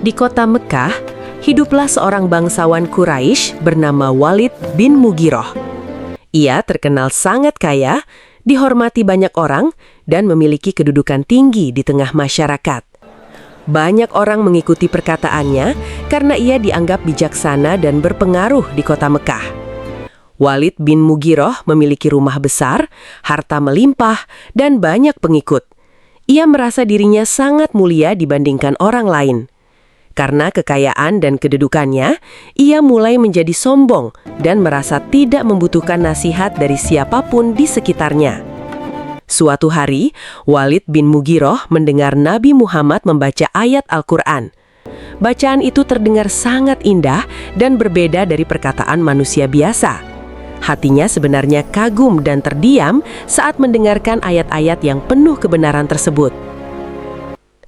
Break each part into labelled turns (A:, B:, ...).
A: Di kota Mekah, hiduplah seorang bangsawan Quraisy bernama Walid bin Mughirah. Ia terkenal sangat kaya, dihormati banyak orang, dan memiliki kedudukan tinggi di tengah masyarakat. Banyak orang mengikuti perkataannya karena ia dianggap bijaksana dan berpengaruh di kota Mekah. Walid bin Mughirah memiliki rumah besar, harta melimpah, dan banyak pengikut. Ia merasa dirinya sangat mulia dibandingkan orang lain. Karena kekayaan dan kedudukannya, ia mulai menjadi sombong dan merasa tidak membutuhkan nasihat dari siapapun di sekitarnya. Suatu hari, Walid bin Mughirah mendengar Nabi Muhammad membaca ayat Al-Quran. Bacaan itu terdengar sangat indah dan berbeda dari perkataan manusia biasa. Hatinya sebenarnya kagum dan terdiam saat mendengarkan ayat-ayat yang penuh kebenaran tersebut.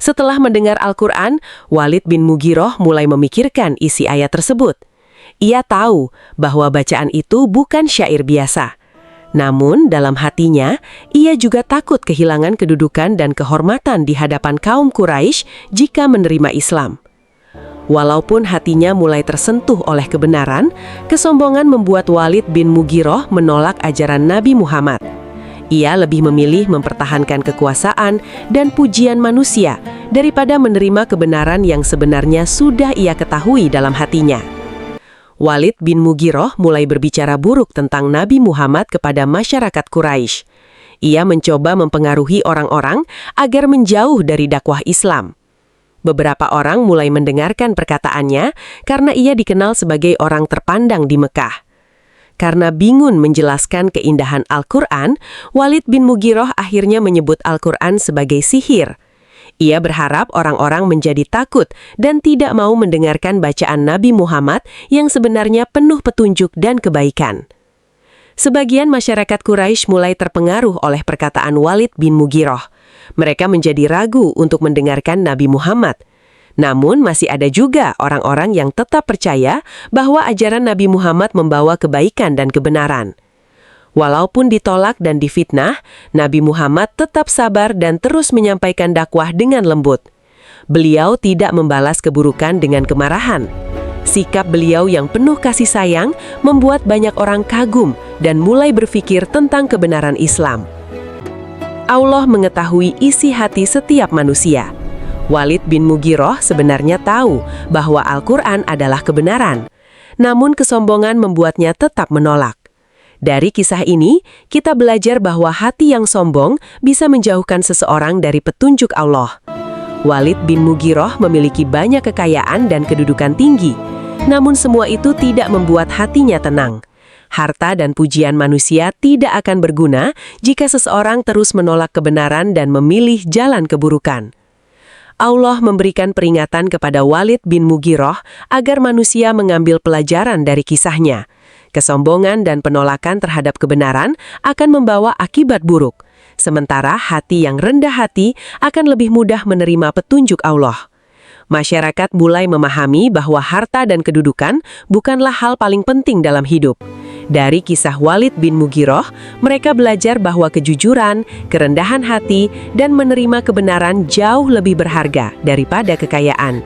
A: Setelah mendengar Al-Quran, Walid bin Mughirah mulai memikirkan isi ayat tersebut. Ia tahu bahwa bacaan itu bukan syair biasa. Namun, dalam hatinya, ia juga takut kehilangan kedudukan dan kehormatan di hadapan kaum Quraisy jika menerima Islam. Walaupun hatinya mulai tersentuh oleh kebenaran, kesombongan membuat Walid bin Mughirah menolak ajaran Nabi Muhammad. Ia lebih memilih mempertahankan kekuasaan dan pujian manusia daripada menerima kebenaran yang sebenarnya sudah ia ketahui dalam hatinya. Walid bin Mughirah mulai berbicara buruk tentang Nabi Muhammad kepada masyarakat Quraisy. Ia mencoba mempengaruhi orang-orang agar menjauh dari dakwah Islam. Beberapa orang mulai mendengarkan perkataannya karena ia dikenal sebagai orang terpandang di Mekah. Karena bingung menjelaskan keindahan Al-Quran, Walid bin Mughirah akhirnya menyebut Al-Quran sebagai sihir. Ia berharap orang-orang menjadi takut dan tidak mau mendengarkan bacaan Nabi Muhammad yang sebenarnya penuh petunjuk dan kebaikan. Sebagian masyarakat Quraisy mulai terpengaruh oleh perkataan Walid bin Mughirah. Mereka menjadi ragu untuk mendengarkan Nabi Muhammad. Namun masih ada juga orang-orang yang tetap percaya bahwa ajaran Nabi Muhammad membawa kebaikan dan kebenaran. Walaupun ditolak dan difitnah, Nabi Muhammad tetap sabar dan terus menyampaikan dakwah dengan lembut. Beliau tidak membalas keburukan dengan kemarahan. Sikap beliau yang penuh kasih sayang membuat banyak orang kagum dan mulai berpikir tentang kebenaran Islam. Allah mengetahui isi hati setiap manusia. Walid bin Mughirah sebenarnya tahu bahwa Al-Quran adalah kebenaran. Namun kesombongan membuatnya tetap menolak. Dari kisah ini, kita belajar bahwa hati yang sombong bisa menjauhkan seseorang dari petunjuk Allah. Walid bin Mughirah memiliki banyak kekayaan dan kedudukan tinggi. Namun semua itu tidak membuat hatinya tenang. Harta dan pujian manusia tidak akan berguna jika seseorang terus menolak kebenaran dan memilih jalan keburukan. Allah memberikan peringatan kepada Walid bin Mughirah agar manusia mengambil pelajaran dari kisahnya. Kesombongan dan penolakan terhadap kebenaran akan membawa akibat buruk, sementara hati yang rendah hati akan lebih mudah menerima petunjuk Allah. Masyarakat mulai memahami bahwa harta dan kedudukan bukanlah hal paling penting dalam hidup. Dari kisah Walid bin Mughirah, mereka belajar bahwa kejujuran, kerendahan hati, dan menerima kebenaran jauh lebih berharga daripada kekayaan.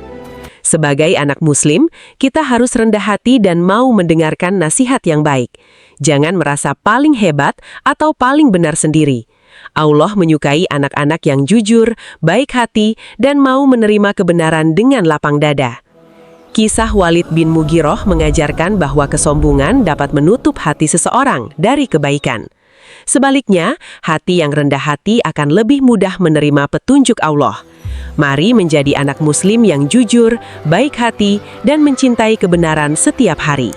A: Sebagai anak Muslim, kita harus rendah hati dan mau mendengarkan nasihat yang baik. Jangan merasa paling hebat atau paling benar sendiri. Allah menyukai anak-anak yang jujur, baik hati, dan mau menerima kebenaran dengan lapang dada. Kisah Walid bin Mughirah mengajarkan bahwa kesombongan dapat menutup hati seseorang dari kebaikan. Sebaliknya, hati yang rendah hati akan lebih mudah menerima petunjuk Allah. Mari menjadi anak Muslim yang jujur, baik hati, dan mencintai kebenaran setiap hari.